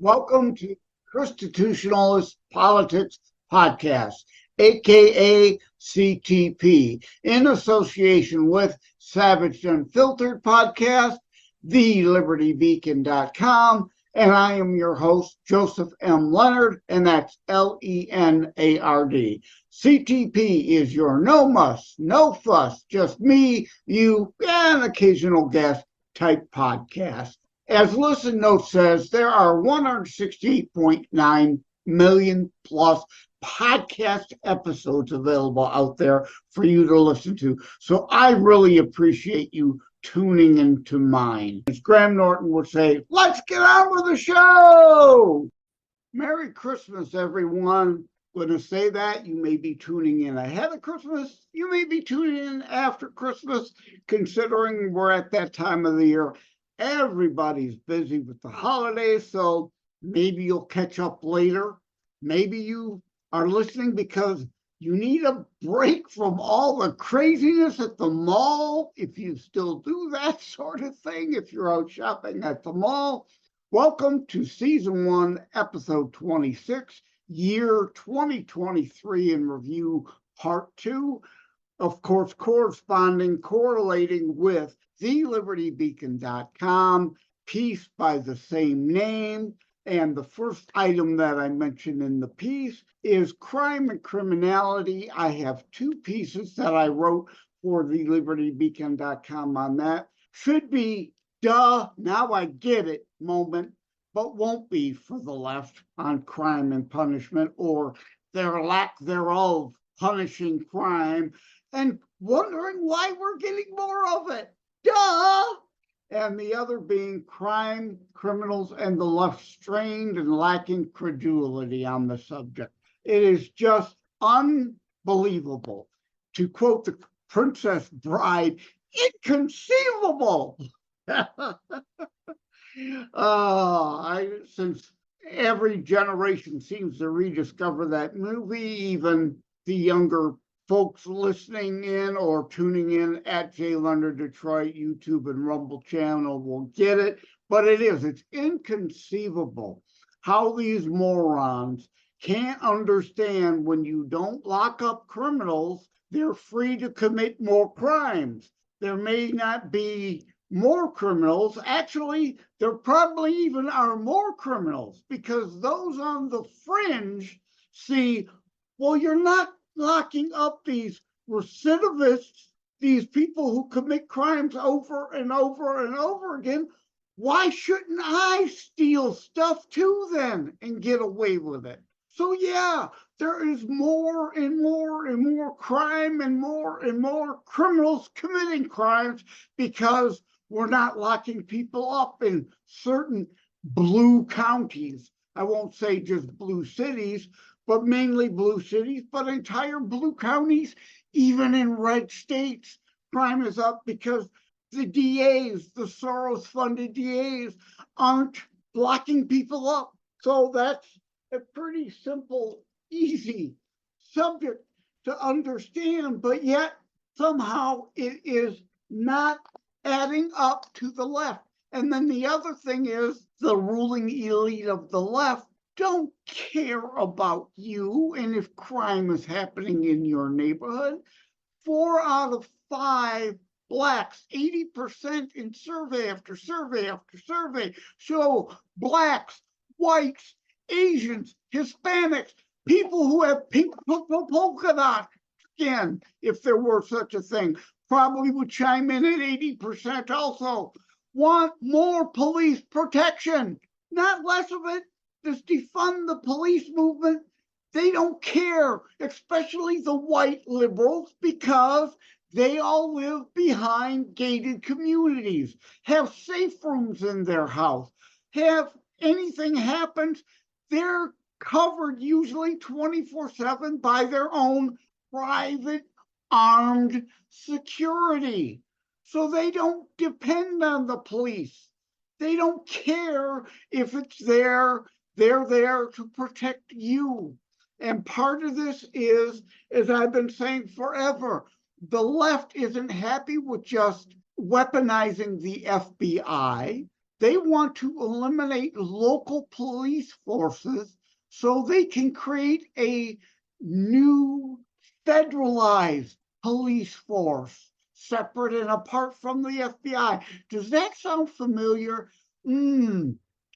Welcome to ChristiTutionalist Politics Podcast, aka CTP, in association with Savage Unfiltered Podcast, TheLibertyBeacon.com, and I am your host, Joseph M. Lenard, and that's Lenard. CTP is your no muss, no fuss, just me, you, and occasional guest type podcast. As Listen Notes says, there are 168.9 million plus podcast episodes available out there for you to listen to. So I really appreciate you tuning into mine. As Graham Norton would say, let's get on with the show! Merry Christmas, everyone. Going to say that. You may be tuning in ahead of Christmas. You may be tuning in after Christmas, considering we're at that time of the year. Everybody's busy with the holidays, so maybe you'll catch up later. Maybe you are listening because you need a break from all the craziness at the mall, if you still do that sort of thing, if you're out shopping at the mall. Welcome to Season 1, Episode 26, Year 2023 in Review, Part 2. Of course, correlating with TheLibertyBeacon.com, piece by the same name. And the first item that I mentioned in the piece is crime and criminality. I have two pieces that I wrote for TheLibertyBeacon.com on that. Should be, duh, now I get it moment, but won't be for the left on crime and punishment, or their lack thereof punishing crime, and wondering why we're getting more of it. Duh! And the other being crime, criminals, and the left strained and lacking credulity on the subject. It is just unbelievable. To quote the Princess Bride, inconceivable! Since every generation seems to rediscover that movie, even the younger folks listening in or tuning in at JLenardDetroit YouTube and Rumble channel will get it, but it's inconceivable how these morons can't understand when you don't lock up criminals, they're free to commit more crimes. There may not be more criminals. Actually, there probably even are more criminals, because those on the fringe see, well, you're not locking up these recidivists, these people who commit crimes over and over and over again. Why shouldn't I steal stuff too then and get away with it? So yeah, there is more and more and more crime and more criminals committing crimes because we're not locking people up in certain blue counties. I won't say just blue cities, but mainly blue cities, but entire blue counties, even in red states. Crime is up because the DAs, the Soros-funded DAs, aren't locking people up. So that's a pretty simple, easy subject to understand, but yet somehow it is not adding up to the left. And then the other thing is the ruling elite of the left don't care about you and if crime is happening in your neighborhood. 4 out of 5 blacks, 80% in survey after survey after survey, show blacks, whites, Asians, Hispanics, people who have pink polka dot skin, if there were such a thing, probably would chime in at 80% also, want more police protection, not less of it. This defund the police movement, they don't care, especially the white liberals, because they all live behind gated communities, have safe rooms in their house, have anything happens, they're covered usually 24/7 by their own private armed security. So they don't depend on the police. They don't care if it's there. They're there to protect you. And part of this is, as I've been saying forever, the left isn't happy with just weaponizing the FBI. They want to eliminate local police forces so they can create a new federalized police force, separate and apart from the FBI. Does that sound familiar?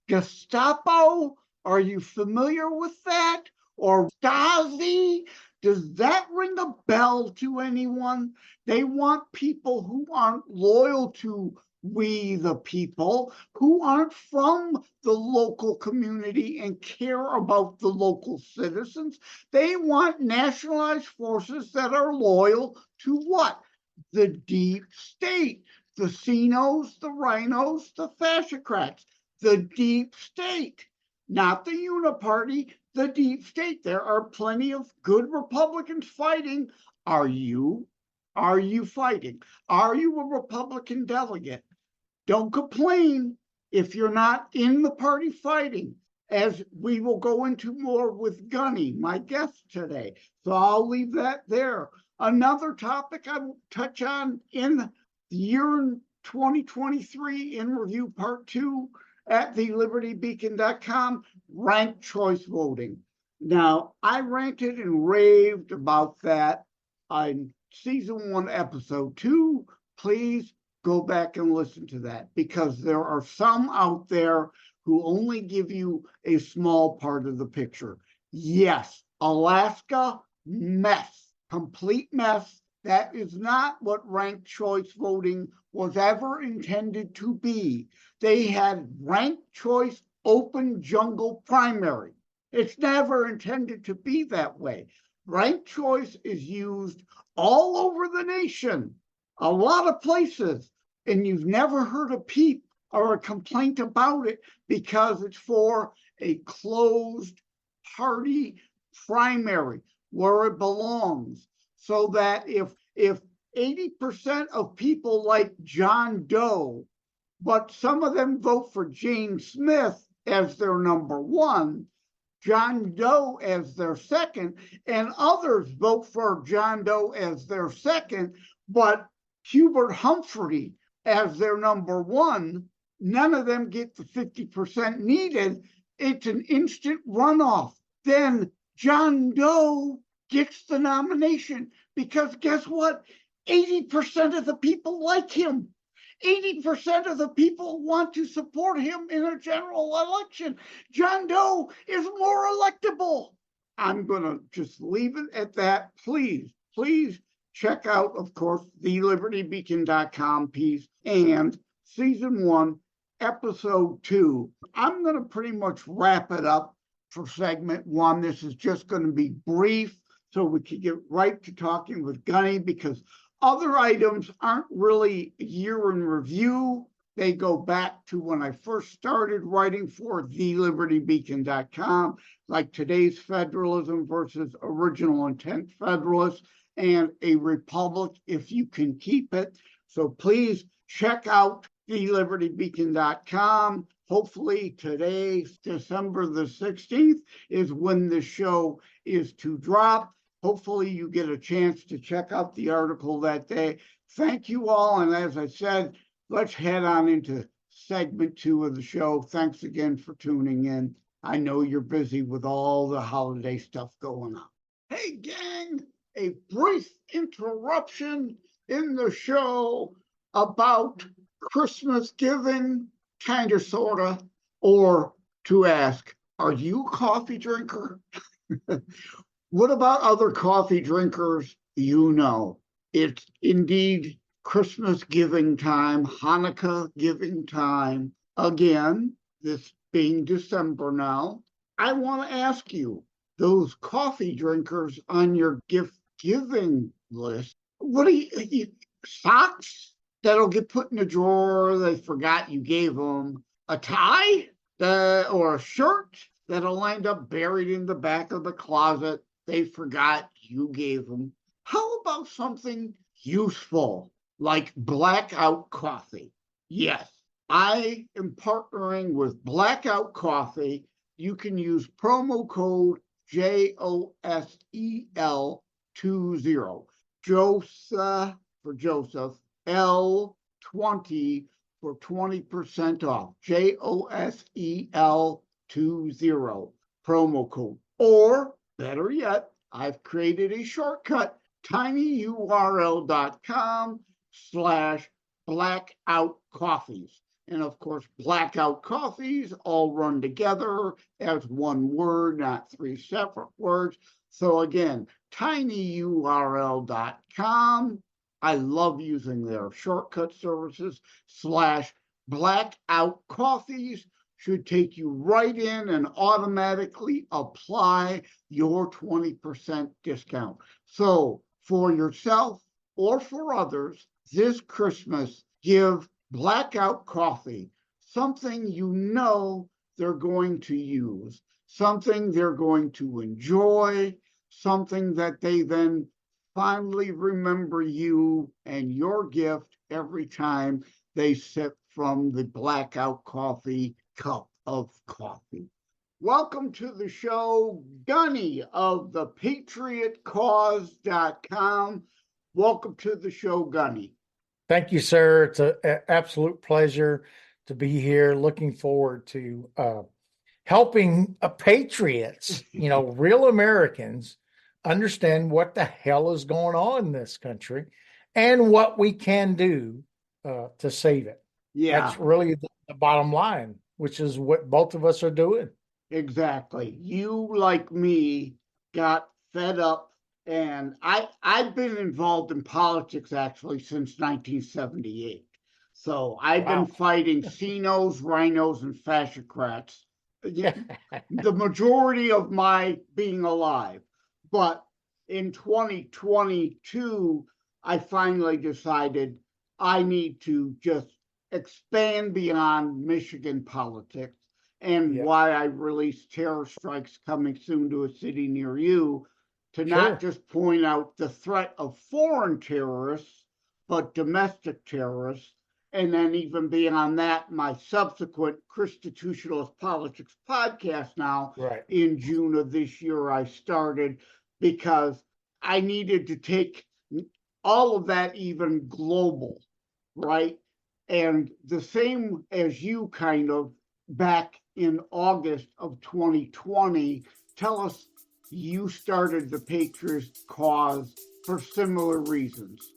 Gestapo? Are you familiar with that? Or Stasi? Does that ring a bell to anyone? They want people who aren't loyal to we the people, who aren't from the local community and care about the local citizens. They want nationalized forces that are loyal to what? The deep state, the Sinos, the Rhinos, the fascocrats, the deep state, not the uniparty, the deep state. There are plenty of good Republicans fighting. Are you? Are you fighting? Are you a Republican delegate? Don't complain if you're not in the party fighting, as we will go into more with Gunny, my guest today. So I'll leave that there. Another topic I will touch on in the year 2023 in review part 2 at TheLibertyBeacon.com, ranked choice voting. Now, I ranted and raved about that on season 1, episode 2. Please go back and listen to that, because there are some out there who only give you a small part of the picture. Yes, Alaska, mess, complete mess. That is not what ranked choice voting was ever intended to be. They had ranked choice open jungle primary. It's never intended to be that way. Ranked choice is used all over the nation, a lot of places, and you've never heard a peep or a complaint about it, because it's for a closed party primary where it belongs. So that if 80% of people like John Doe, but some of them vote for Jane Smith as their number 1, John Doe as their second, and others vote for John Doe as their second, but Hubert Humphrey as their number 1, none of them get the 50% needed. It's an instant runoff. Then John Doe gets the nomination, because guess what? 80% of the people like him. 80% of the people want to support him in a general election. John Doe is more electable. I'm going to just leave it at that. Please check out, of course, TheLibertyBeacon.com piece and season 1, episode 2. I'm going to pretty much wrap it up for segment 1. This is just going to be brief so we can get right to talking with Gunny, because other items aren't really year in review. They go back to when I first started writing for TheLibertyBeacon.com, like today's federalism versus original intent federalists, and a republic if you can keep it. So please check out TheLibertyBeacon.com. Hopefully today, December the 16th, is when the show is to drop. Hopefully you get a chance to check out the article that day. Thank you all. And as I said, let's head on into segment 2 of the show. Thanks again for tuning in. I know you're busy with all the holiday stuff going on. Hey, gang, a brief interruption in the show about Christmas giving, kind of, sort of, or to ask, are you a coffee drinker? What about other coffee drinkers? You know, it's indeed Christmas giving time, Hanukkah giving time. Again, this being December now, I want to ask you, those coffee drinkers on your gift giving list, what do you socks that'll get put in a drawer they forgot you gave them, a tie or a shirt that'll end up buried in the back of the closet they forgot you gave them? How about something useful like Blackout Coffee? Yes, I am partnering with Blackout Coffee. You can use promo code JOSEL20, Joseph for Joseph, L20 for 20% off. JOSEL20 promo code. Or better yet, I've created a shortcut, tinyurl.com/blackoutcoffees. And of course, blackout coffees all run together as one word, not three separate words. So again, tinyurl.com. I love using their shortcut services /blackout coffees should take you right in and automatically apply your 20% discount. So for yourself or for others, this Christmas, give Blackout Coffee something you know they're going to use, something they're going to enjoy, something that they then finally remember you and your gift every time they sip from the Blackout Coffee cup of coffee. Welcome to the show, Gunny of thepatriotcause.com. Welcome to the show, Gunny. Thank you, sir. It's an absolute pleasure to be here. Looking forward to helping patriots, real Americans, understand what the hell is going on in this country and what we can do to save it. Yeah. That's really the bottom line, which is what both of us are doing. Exactly. You, like me, got fed up. And I've been involved in politics actually since 1978. So I've been fighting CINOs, rhinos, and fascocrats the majority of my being alive. But in 2022, I finally decided I need to just expand beyond Michigan politics, and why I released Terror Strikes Coming Soon to a City Near You, to not just point out the threat of foreign terrorists, but domestic terrorists. And then even beyond that, my subsequent ChristiTutionalist Politics podcast now, in June of this year, I started because I needed to take all of that even global, right? And the same as you kind of back in August of 2020, tell us, you started the Patriot Cause for similar reasons.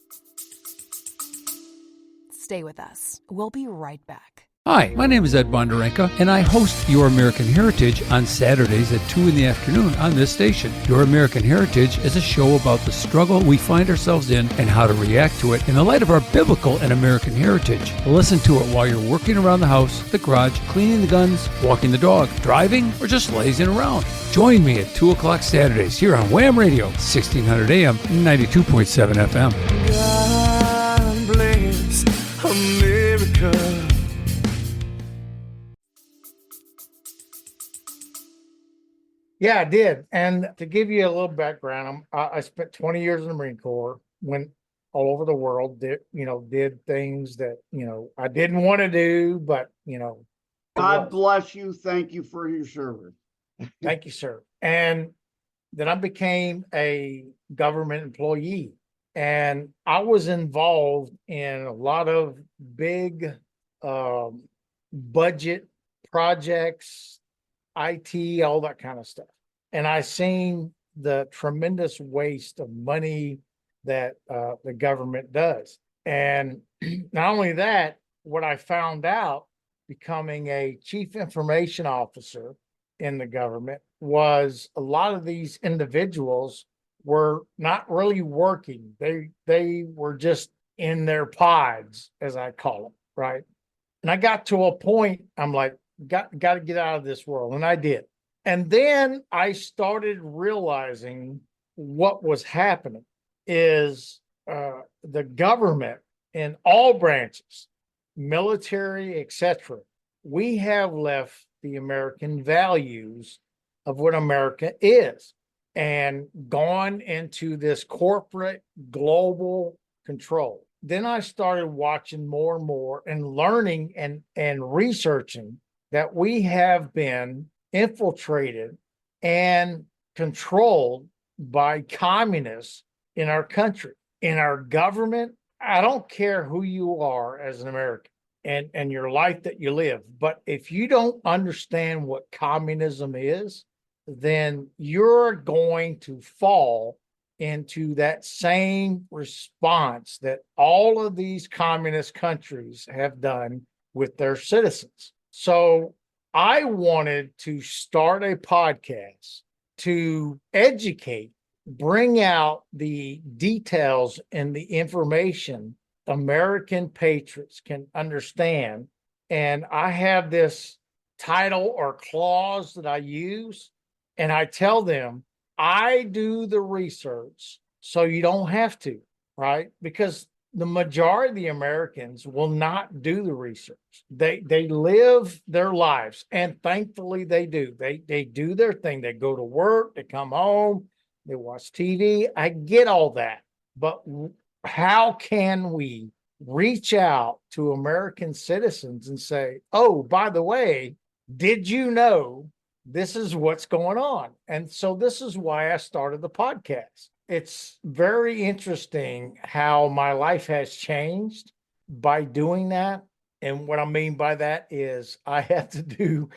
Stay with us. We'll be right back. Hi, my name is Ed Bondarenka, and I host Your American Heritage on Saturdays at 2 in the afternoon on this station. Your American Heritage is a show about the struggle we find ourselves in and how to react to it in the light of our biblical and American heritage. Listen to it while you're working around the house, the garage, cleaning the guns, walking the dog, driving, or just lazing around. Join me at 2 o'clock Saturdays here on Wham Radio, 1600 AM, 92.7 FM. God bless America. Yeah, I did. And to give you a little background, I spent 20 years in the Marine Corps, went all over the world, did things that, I didn't want to do, but, God bless you. Thank you for your service. Thank you, sir. And then I became a government employee, and I was involved in a lot of big budget projects, IT, all that kind of stuff. And I seen the tremendous waste of money that the government does. And not only that, what I found out becoming a chief information officer in the government was a lot of these individuals were not really working. They were just in their pods, as I call them, right? And I got to a point, I'm like, got to get out of this world. And I did. And then I started realizing what was happening is the government in all branches, military, etc., we have left the American values of what America is and gone into this corporate global control. Then I started watching more and more and learning and researching that we have been infiltrated and controlled by communists in our country, in our government. I don't care who you are as an American. and your life that you live. But if you don't understand what communism is, then you're going to fall into that same response that all of these communist countries have done with their citizens. So I wanted to start a podcast to educate, bring out the details and the information American patriots can understand. And I have this title or clause that I use, and I tell them, I do the research so you don't have to, right? Because the majority of the Americans will not do the research. They live their lives, and thankfully they do. They do their thing. They go to work, they come home, they watch TV. I get all that. But how can we reach out to American citizens and say, oh, by the way, did you know this is what's going on? And so this is why I started the podcast. It's very interesting how my life has changed by doing that. And what I mean by that is I have to do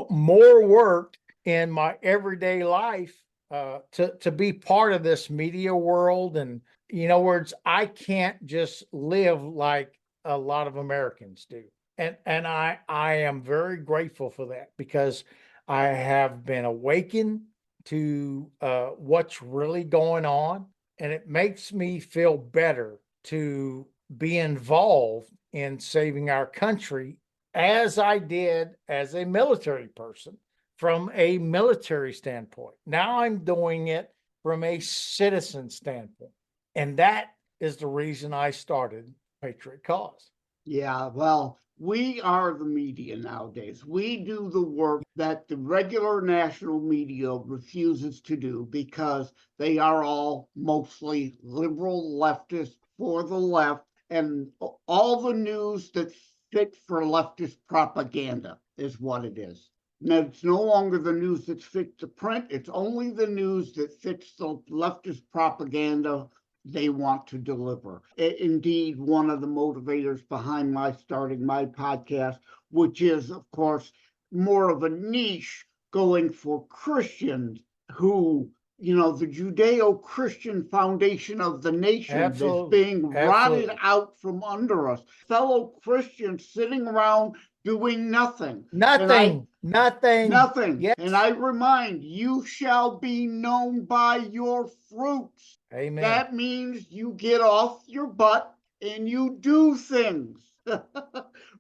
more work in my everyday life to be part of this media world. And, in other words, I can't just live like a lot of Americans do. And I am very grateful for that, because I have been awakened to what's really going on, and it makes me feel better to be involved in saving our country, as I did as a military person from a military standpoint. Now I'm doing it from a citizen standpoint, and that is the reason I started Patriot Cause. Yeah, well, we are the media nowadays. We do the work that the regular national media refuses to do, because they are all mostly liberal leftists for the left, and all the news that's fit for leftist propaganda is what it is. Now, it's no longer the news that's fit to print. It's only the news that fits the leftist propaganda they want to deliver. Indeed, one of the motivators behind my starting my podcast, which is, of course, more of a niche going for Christians who, the Judeo-Christian foundation of the nation Absolutely. is being rotted out from under us. Fellow Christians sitting around doing nothing. Nothing. Nothing. Yes. And I remind you, shall be known by your fruits. Amen. That means you get off your butt and you do things.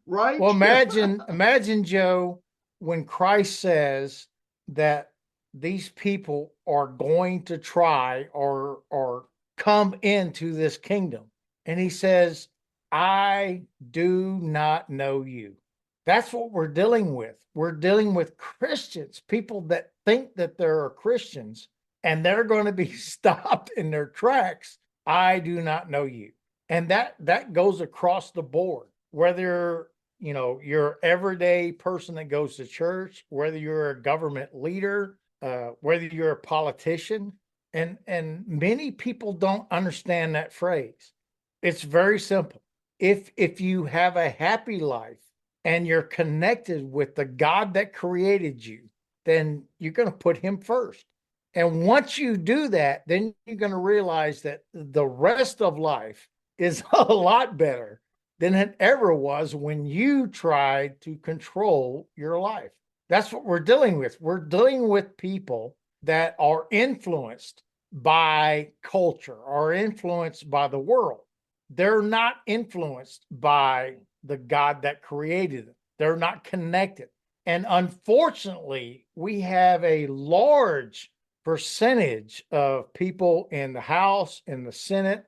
Right? Well, imagine, Joe, when Christ says that these people are going to try or come into this kingdom, and he says, I do not know you. That's what we're dealing with. We're dealing with Christians, people that think that they're Christians, and they're going to be stopped in their tracks. I do not know you. And that goes across the board, whether you're an everyday person that goes to church, whether you're a government leader, whether you're a politician. And many people don't understand that phrase. It's very simple. If you have a happy life and you're connected with the God that created you, then you're going to put him first. And once you do that, then you're going to realize that the rest of life is a lot better than it ever was when you tried to control your life. That's what we're dealing with. We're dealing with people that are influenced by culture or influenced by the world. They're not influenced by the God that created them. They're not connected. And unfortunately, we have a large percentage of people in the House, in the Senate,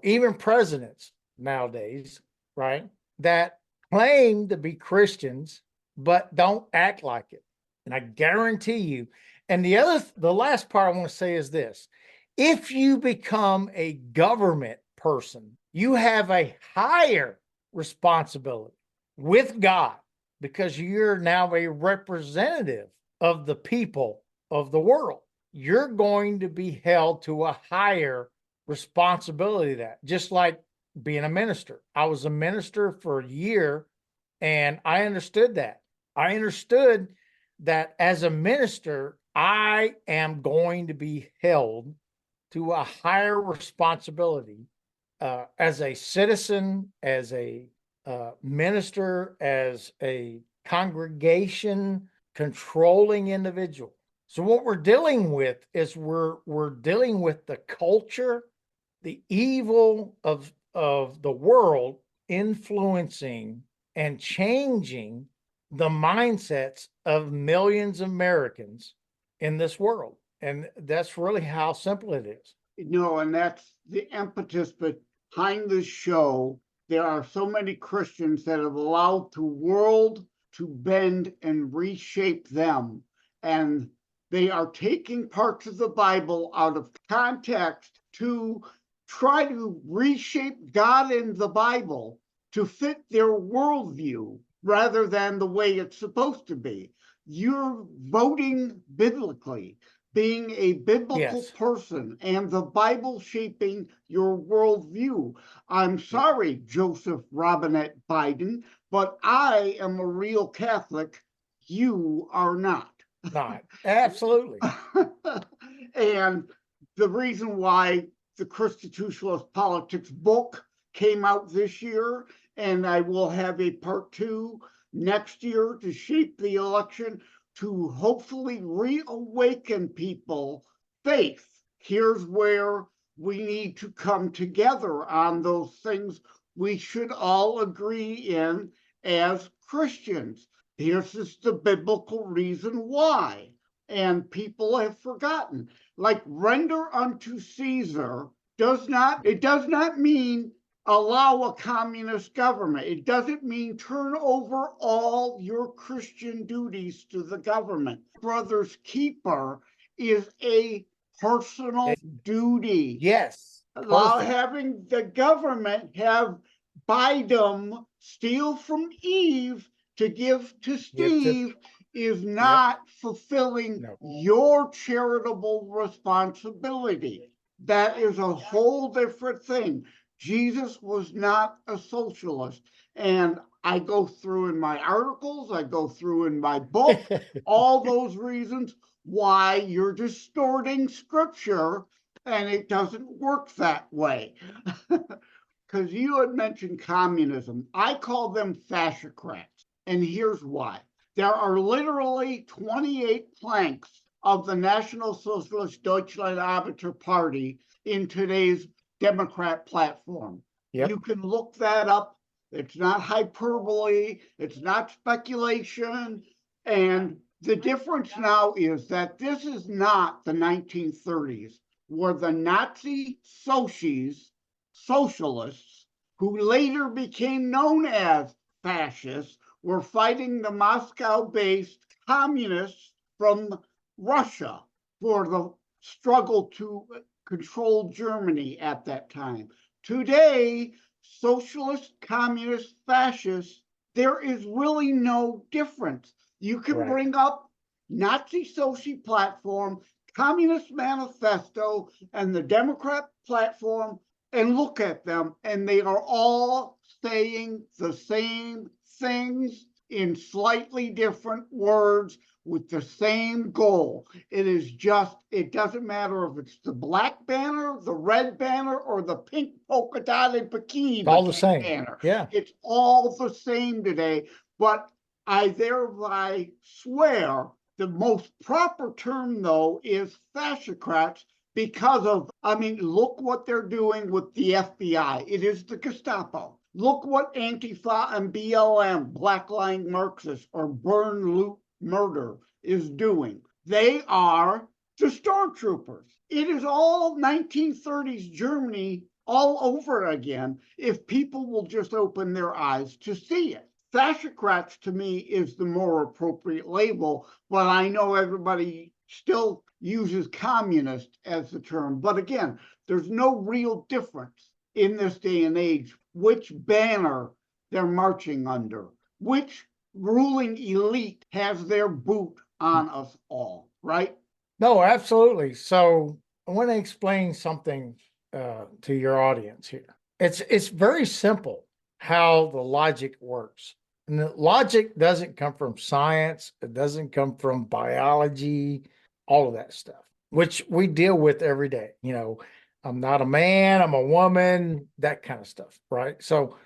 even presidents nowadays, right, that claim to be Christians, but don't act like it. And I guarantee you, and the last part I want to say is this: if you become a government person, you have a higher responsibility with God, because you're now a representative of the people of the world. You're going to be held to a higher responsibility. That just like being a minister. I was a minister for a year, and I understood that. I understood that as a minister, I am going to be held to a higher responsibility as a citizen, as a minister, as a congregation controlling individual. So what we're dealing with is we're dealing with the culture, the evil of the world influencing and changing the mindsets of millions of Americans in this world. And that's really how simple it is. No, and that's the impetus behind this show. There are so many Christians that have allowed the world to bend and reshape them. And they are taking parts of the Bible out of context to try to reshape God in the Bible to fit their worldview rather than the way it's supposed to be. You're voting biblically, being a biblical person, and the Bible shaping your worldview. I'm sorry, Joseph Robinette Biden, but I am a real Catholic. You are not. Not absolutely. And the reason why the ChristiTutionalist Politics book came out this year, and I will have a part 2 next year to shape the election, to hopefully reawaken people faith. Here's where we need to come together on those things we should all agree in as Christians. Here's just the biblical reason why. And people have forgotten. Like, render unto Caesar does not mean allow a communist government. It doesn't mean turn over all your Christian duties to the government. Brother's keeper is a personal duty. Yes. Allow having the government have Biden steal from Eve to give to Steve is not fulfilling your charitable responsibility. That is a whole different thing. Jesus was not a socialist. And I go through in my articles, I go through in my book, all those reasons why you're distorting scripture, and it doesn't work that way. Because you had mentioned communism. I call them fascocrats. And here's why. There are literally 28 planks of the National Socialist Deutschland Arbeiter Party in today's Democrat platform. You can look that up. It's not hyperbole. It's not speculation. And the difference now is that this is not the 1930s, where the Nazi socialists, who later became known as fascists, were fighting the Moscow-based communists from Russia for the struggle to control Germany at that time. Today, socialist, communist, fascists, there is really no difference. You can bring up Nazi Social Platform, Communist Manifesto, and the Democrat platform and look at them, and they are all saying the same things in slightly different words with the same goal. It is just, it doesn't matter if it's the black banner, the red banner, or the pink polka dotted bikini. All the same banner. Yeah. It's all the same today, but I thereby swear the most proper term, though, is fascocrats, because of, I mean, look what they're doing with the FBI. It is the Gestapo. Look what Antifa and BLM, Black Line Marxists, or Burn, Loot, Murder is doing. They are the stormtroopers. It is all 1930s Germany all over again if people will just open their eyes to see it. Fascocrats, to me, is the more appropriate label, but I know everybody still uses communist as the term. But again, there's no real difference in this day and age which banner they're marching under, which ruling elite has their boot on us all, right? No, absolutely. So I want to explain something to your audience here. It's very simple how the logic works. And the logic doesn't come from science. It doesn't come from biology, all of that stuff, which we deal with every day. I'm not a man, I'm a woman, that kind of stuff, right? So,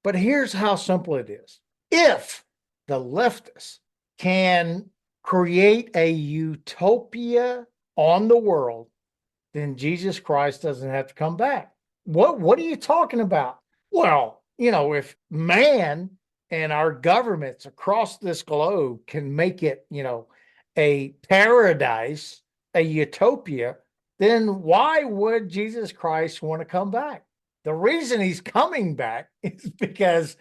but here's how simple it is. If the leftists can create a utopia on the world, then Jesus Christ doesn't have to come back. What are you talking about? Well, if man and our governments across this globe can make it, a paradise, a utopia, then why would Jesus Christ want to come back? The reason he's coming back is because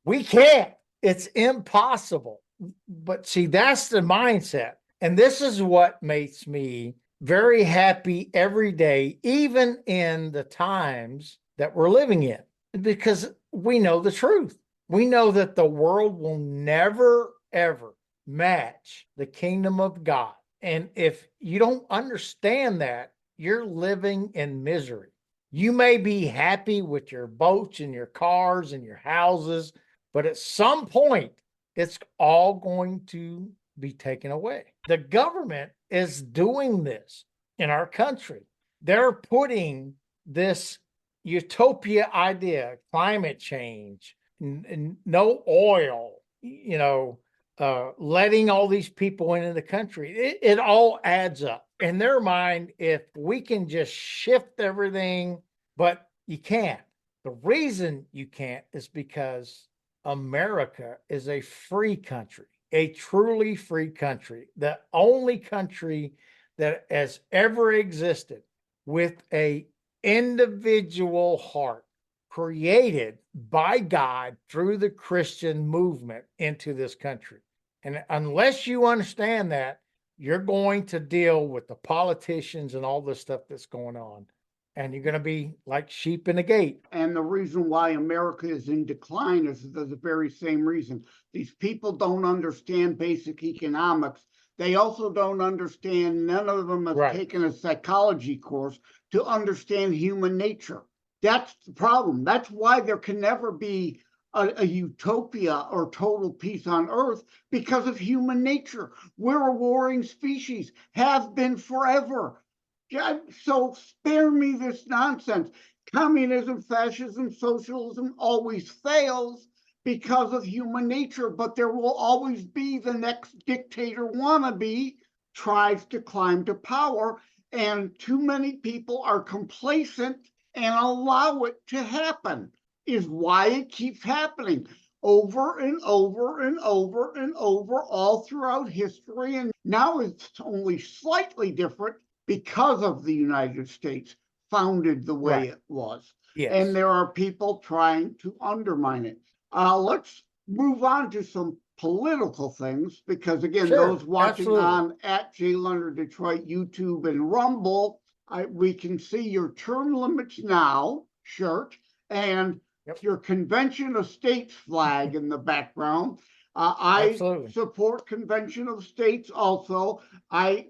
we can't. It's impossible. But see, that's the mindset. And this is what makes me very happy every day, even in the times that we're living in, because we know the truth. We know that the world will never, ever match the kingdom of God. And if you don't understand that, you're living in misery. You may be happy with your boats and your cars and your houses, but at some point, it's all going to be taken away. The government is doing this in our country. They're putting this utopia idea, climate change, no oil, letting all these people into the country. It all adds up. In their mind, if we can just shift everything, but you can't. The reason you can't is because America is a free country, a truly free country, the only country that has ever existed with a individual heart created by God through the Christian movement into this country. And unless you understand that, you're going to deal with the politicians and all this stuff that's going on. And you're going to be like sheep in a gate. And the reason why America is in decline is the very same reason. These people don't understand basic economics. They also don't understand, none of them have taken a psychology course to understand human nature. That's the problem. That's why there can never be a utopia or total peace on earth, because of human nature. We're a warring species, have been forever. God, so spare me this nonsense. Communism, fascism, socialism always fails because of human nature, but there will always be the next dictator wannabe tries to climb to power, and too many people are complacent and allow it to happen, is why it keeps happening over and over and over and over all throughout history. And now it's only slightly different because of the United States founded the way it was. Yes. And there are people trying to undermine it. Let's move on to some political things, because again, those watching on at JLenardDetroit, YouTube, and Rumble, we can see your term limits now shirt and your Convention of States flag in the background. I support Convention of States also. I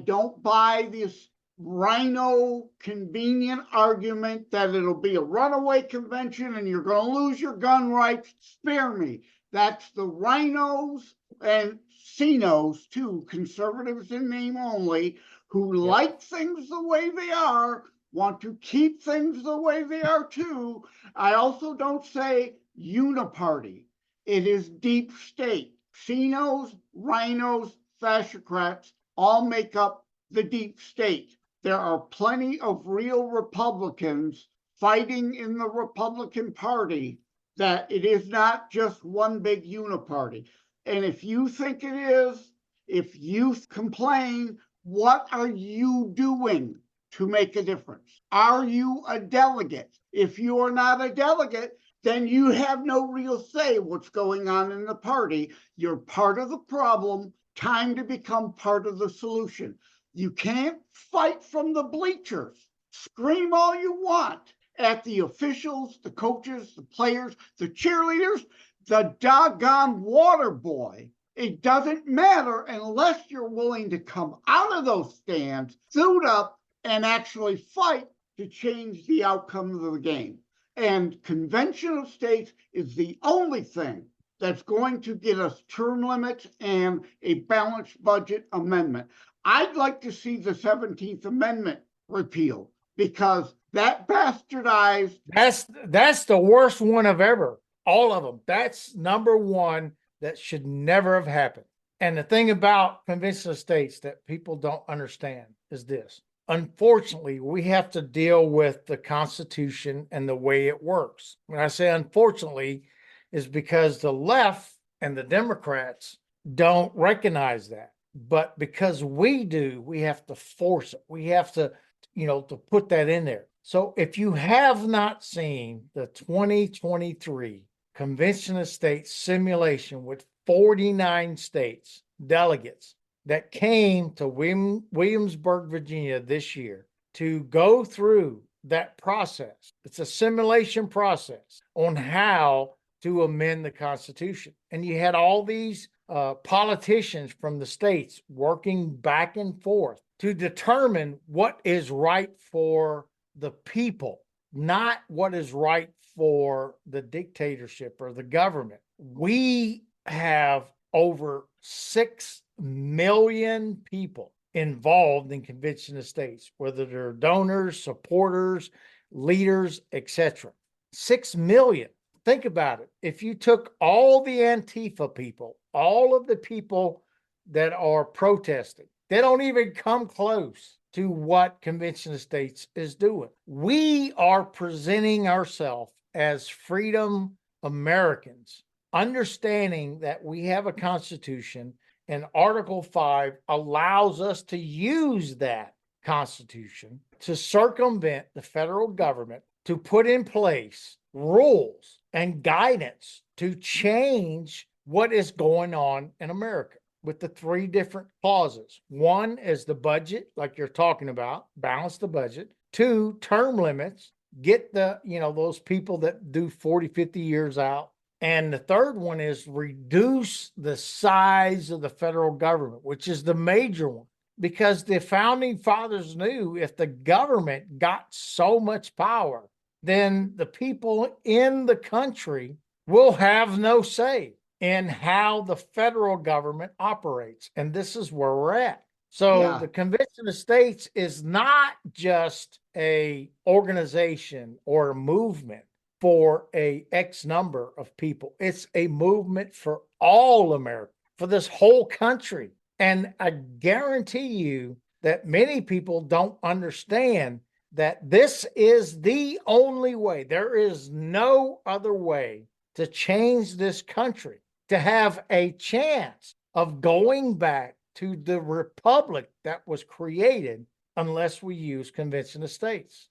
don't buy this rhino convenient argument that it'll be a runaway convention and you're going to lose your gun rights. Spare me. That's the rhinos and CNOs too, conservatives in name only, who like things the way they are, want to keep things the way they are too. I also don't say uniparty. It is deep state. CNOs, rhinos, fascocrats all make up the deep state. There are plenty of real Republicans fighting in the Republican Party that it is not just one big uniparty. And if you think it is, if you complain, what are you doing to make a difference? Are you a delegate? If you are not a delegate, then you have no real say what's going on in the party. You're part of the problem. Time to become part of the solution. You can't fight from the bleachers. Scream all you want at the officials, the coaches, the players, the cheerleaders, the doggone water boy. It doesn't matter unless you're willing to come out of those stands, suit up, and actually fight to change the outcome of the game. And conventional states is the only thing that's going to get us term limits and a balanced budget amendment. I'd like to see the 17th Amendment repealed because that bastardized. That's the worst one of ever. All of them. That's number one that should never have happened. And the thing about conventional states that people don't understand is this. Unfortunately, we have to deal with the Constitution and the way it works. When I say unfortunately, is because the left and the Democrats don't recognize that. But because we do, we have to force it. We have to, to put that in there. So if you have not seen the 2023 Convention of States simulation with 49 states, delegates that came to Williamsburg, Virginia this year to go through that process. It's a simulation process on how to amend the Constitution. And you had all these politicians from the states working back and forth to determine what is right for the people, not what is right for the dictatorship or the government. We have over 6 million people involved in Convention of States, whether they're donors, supporters, leaders, etc. 6 million. Think about it. If you took all the Antifa people, all of the people that are protesting, they don't even come close to what Convention of States is doing. We are presenting ourselves as freedom Americans, understanding that we have a Constitution and Article 5 allows us to use that Constitution to circumvent the federal government, to put in place rules and guidance to change what is going on in America with the 3 different clauses. 1 is the budget, like you're talking about, balance the budget. 2, term limits, get the, those people that do 40, 50 years out. And the 3rd one is reduce the size of the federal government, which is the major one, because the founding fathers knew if the government got so much power, then the people in the country will have no say in how the federal government operates. And this is where we're at. So the Convention of States is not just a organization or a movement for a X number of people. It's a movement for all America, for this whole country. And I guarantee you that many people don't understand that this is the only way. There is no other way to change this country, to have a chance of going back to the republic that was created, unless we use Convention of States.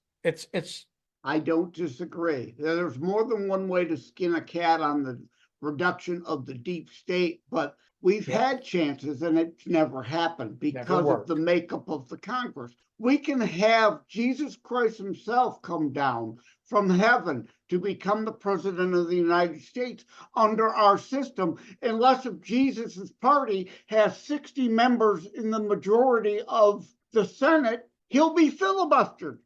I don't disagree. There's more than one way to skin a cat on the reduction of the deep state, but we've had chances and it's never happened because of the makeup of the Congress. We can have Jesus Christ himself come down from heaven to become the president of the United States under our system, unless if Jesus's party has 60 members in the majority of the Senate, he'll be filibustered.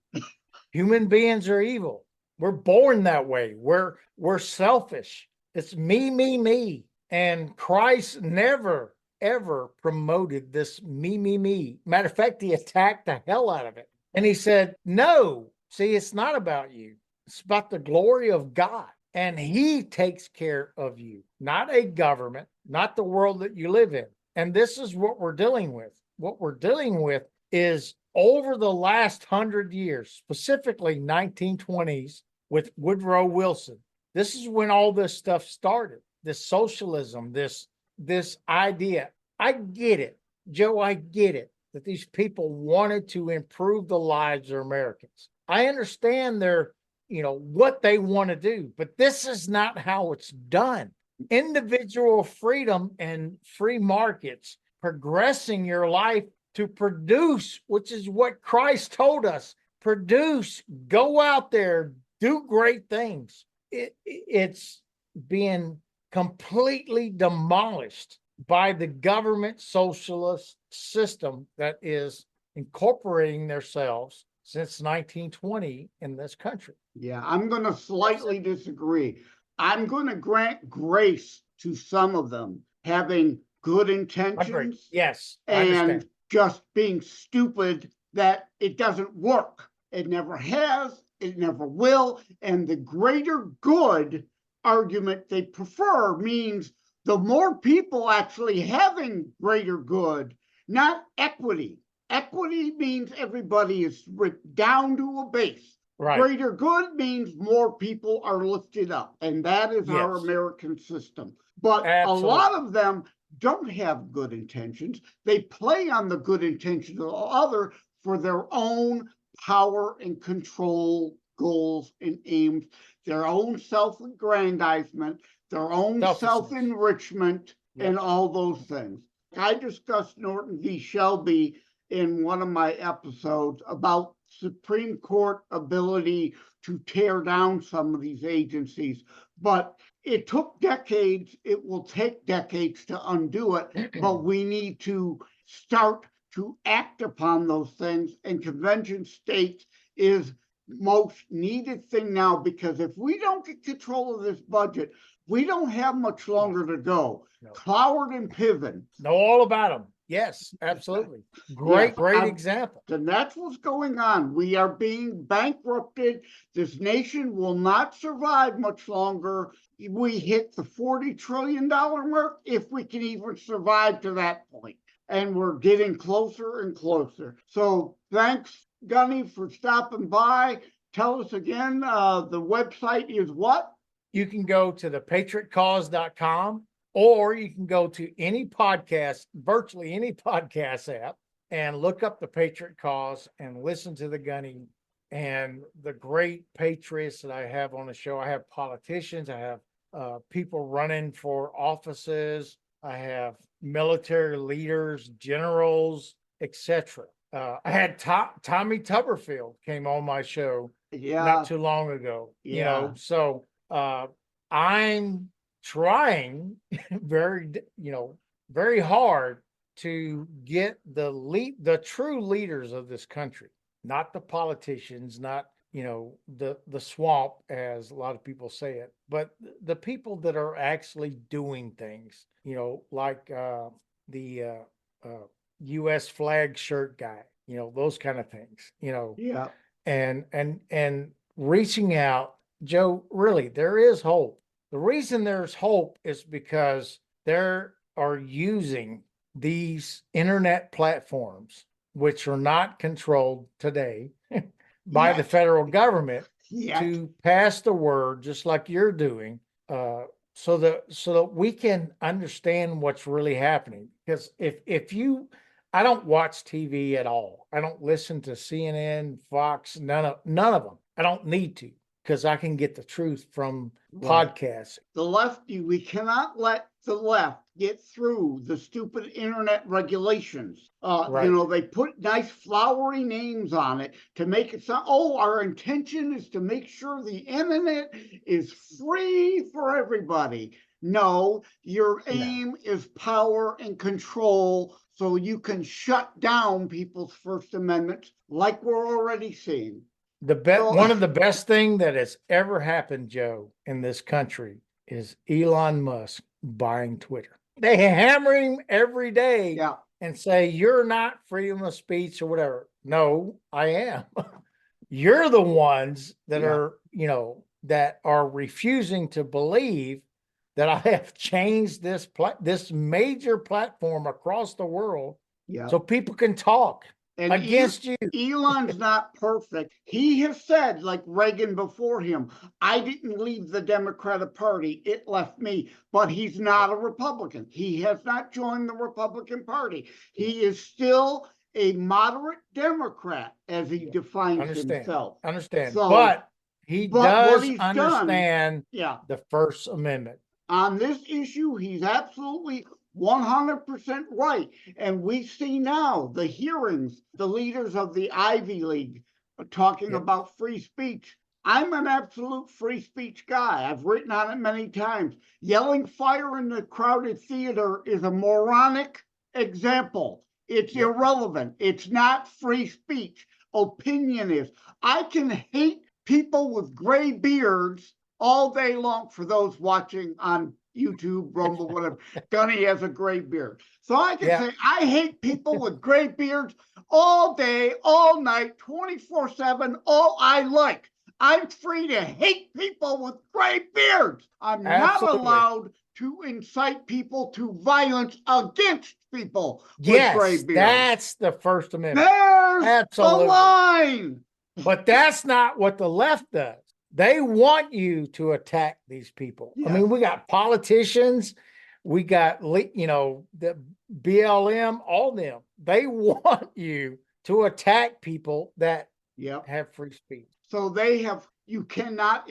Human beings are evil. We're born that way. We're selfish. It's me, me, me. And Christ never, ever promoted this me, me, me. Matter of fact, he attacked the hell out of it. And he said, no, see, it's not about you. It's about the glory of God. And he takes care of you, not a government, not the world that you live in. And this is what we're dealing with. What we're dealing with is over the last 100 years, specifically 1920s with Woodrow Wilson. This is when all this stuff started, this socialism, this idea. I get it, Joe, I get it, that these people wanted to improve the lives of Americans. I understand their, what they want to do, but this is not how it's done. Individual freedom and free markets, progressing your life to produce, which is what Christ told us, produce, go out there, do great things. It's being completely demolished by the government socialist system that is incorporating themselves since 1920 in this country. Yeah, I'm going to slightly disagree. I'm going to grant grace to some of them having good Agree. intentions Yes, I and understand. just being stupid that it doesn't work. It never has, it never will. And the greater good argument they prefer means the more people actually having greater good, not equity. Equity means everybody is down to a base. Right. Greater good means more people are lifted up, and that is our Yes. American system. But Absolutely. a lot of them don't have good intentions. They play on the good intentions of the other for their own power and control goals and aims, their own self-aggrandizement, their own Selfishness. self-enrichment, and Yes. all those things. I discussed Norton v. Shelby in one of my episodes about Supreme Court ability to tear down some of these agencies, but it took decades. It will take decades to undo it, but we need to start to act upon those things, and convention states is most needed thing now, because if we don't get control of this budget, we don't have much longer to go. No. Cloward and Piven. Know all about them. Yes, absolutely. Great, Yes, great example. And that's what's going on. We are being bankrupted. This nation will not survive much longer. We hit the $40 trillion mark, if we can even survive to that point. And we're getting closer and closer. So thanks, Gunny, for stopping by. Tell us again, the website is what? You can go to thepatriotcause.com, or you can go to any podcast, virtually any podcast app, and look up the Patriot Cause and listen to the Gunny and the great patriots that I have on the show. I have politicians, I have people running for offices, I have military leaders, generals, etc. I had Tommy Tuberfield came on my show not too long ago. Yeah. You know, so I'm trying very hard to get the true leaders of this country, not the politicians, not the swamp, as a lot of people say it, but the people that are actually doing things, like the US flag shirt guy, those kind of things, Yeah. and reaching out. Joe, really, there is hope. The reason there's hope is because they are using these internet platforms, which are not controlled today by the federal government, to pass the word, just like you're doing, so that we can understand what's really happening. Because I don't watch TV at all. I don't listen to CNN, Fox, none of them. I don't need to, because I can get the truth from podcasts. We cannot let the left get through the stupid internet regulations. They put nice flowery names on it to make it sound, our intention is to make sure the internet is free for everybody. No, your aim is power and control, so you can shut down people's First Amendment, like we're already seeing. One of the best thing that has ever happened, Joe, in this country is Elon Musk buying Twitter. They hammer him every day and say, you're not freedom of speech or whatever. No, I am. You're the ones that are, that are refusing to believe that I have changed this major platform across the world so people can talk. And against you. Elon's not perfect. He has said, like Reagan before him, I didn't leave the Democratic Party, it left me. But he's not a Republican. He has not joined the Republican Party. He is still a moderate Democrat, as he defines himself. Understand. But he does understand the First Amendment. On this issue, he's absolutely 100% right. And we see now the hearings, the leaders of the Ivy League are talking about free speech. I'm an absolute free speech guy. I've written on it many times. Yelling fire in the crowded theater is a moronic example. It's irrelevant. It's not free speech. Opinion is. I can hate people with gray beards all day long. For those watching on YouTube, Rumble, whatever, Gunny has a gray beard. So I can say, I hate people with gray beards all day, all night, 24/7, all I like. I'm free to hate people with gray beards. I'm not allowed to incite people to violence against people with gray beards. That's the First Amendment. There's the line. But that's not what the left does. They want you to attack these people. Yeah. I mean, we got politicians, we got, the BLM, all them. They want you to attack people that have free speech. So you cannot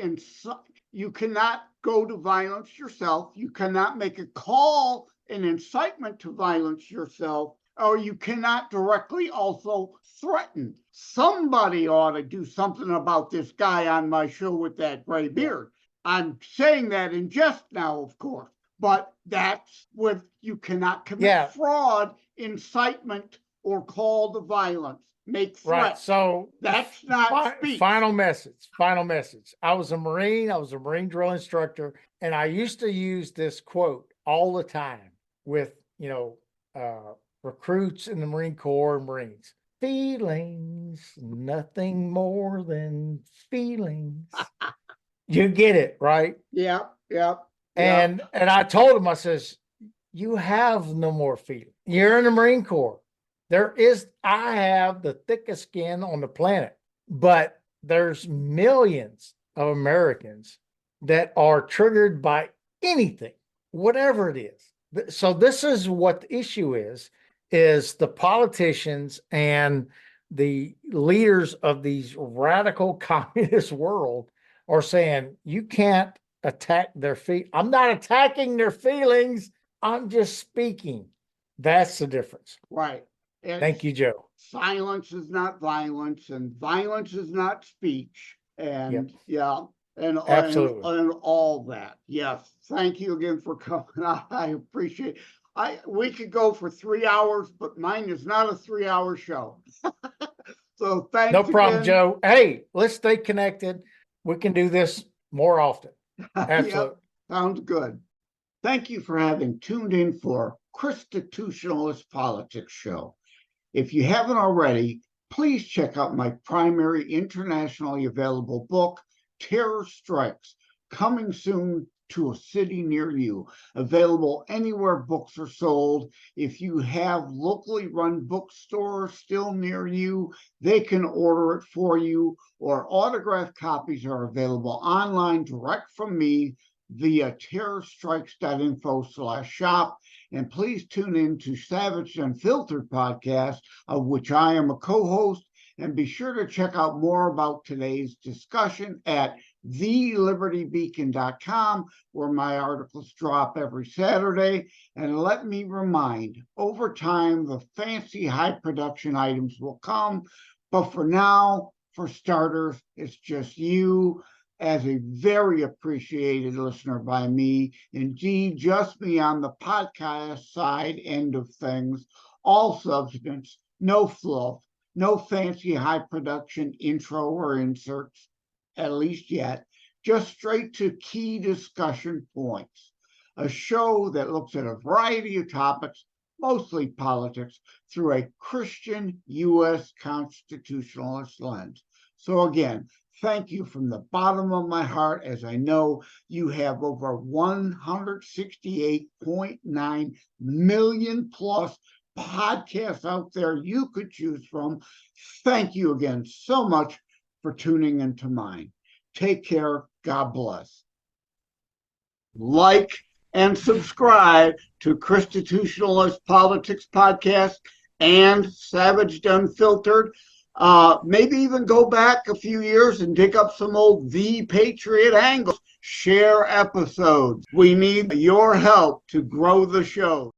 go to violence yourself. You cannot make a call, an incitement to violence yourself, or you cannot directly also threaten. Somebody ought to do something about this guy on my show with that gray beard. I'm saying that in jest now, of course, but that's what you cannot commit fraud, incitement, or call to violence. Make threats. Right. So that's not speech. Final message. I was a Marine drill instructor, and I used to use this quote all the time with, recruits in the Marine Corps and Marines. Feelings, nothing more than feelings. You get it, right? Yeah. And I told him, I says, you have no more feelings. You're in the Marine Corps. I have the thickest skin on the planet, but there's millions of Americans that are triggered by anything, whatever it is. So this is what the issue is the politicians and the leaders of these radical communist world are saying, you can't attack their feet. I'm not attacking their feelings. I'm just speaking. That's the difference. Right. And thank you, Joe. Silence is not violence, and violence is not speech. And absolutely. And all that. Yes. Thank you again for coming. I appreciate it. We could go for 3 hours, but mine is not a 3-hour show. So thanks. No problem, again. Joe. Hey, let's stay connected. We can do this more often. Absolutely. Sounds good. Thank you for having tuned in for ChristiTutionalist Politics show. If you haven't already, please check out my primary internationally available book, Terror Strikes, coming soon to a city near you. Available anywhere books are sold. If you have locally run bookstores still near you, they can order it for you, or autographed copies are available online direct from me via TerrorStrikes.info/shop. And please tune in to Savage Unfiltered podcast, of which I am a co-host. And be sure to check out more about today's discussion at TheLibertyBeacon.com, where my articles drop every Saturday. And let me remind, over time, the fancy high production items will come. But for now, for starters, it's just you as a very appreciated listener by me. Indeed, just me on the podcast side end of things. All substance, no fluff, no fancy high production intro or inserts, at least yet. Just straight to key discussion points. A show that looks at a variety of topics, mostly politics, through a Christian U.S. constitutionalist lens. So again, thank you from the bottom of my heart, as I know you have over 168.9 million plus podcasts out there you could choose from. Thank you again so much for tuning into mine. Take care. God bless. Like and subscribe to ChristiTutionalist Politics podcast and Savage Unfiltered. Maybe even go back a few years and dig up some old The Patriot angles. Share episodes. We need your help to grow the show.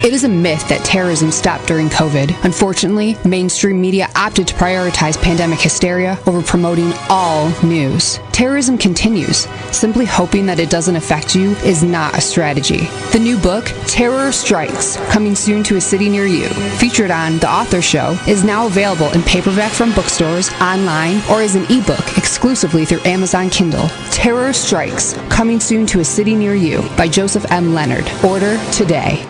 It is a myth that terrorism stopped during COVID. Unfortunately, mainstream media opted to prioritize pandemic hysteria over promoting all news. Terrorism continues. Simply hoping that it doesn't affect you is not a strategy. The new book, Terror Strikes, coming soon to a city near you, featured on The Author Show, is now available in paperback from bookstores, online, or as an ebook exclusively through Amazon Kindle. Terror Strikes, coming soon to a city near you by Joseph M. Lenard. Order today.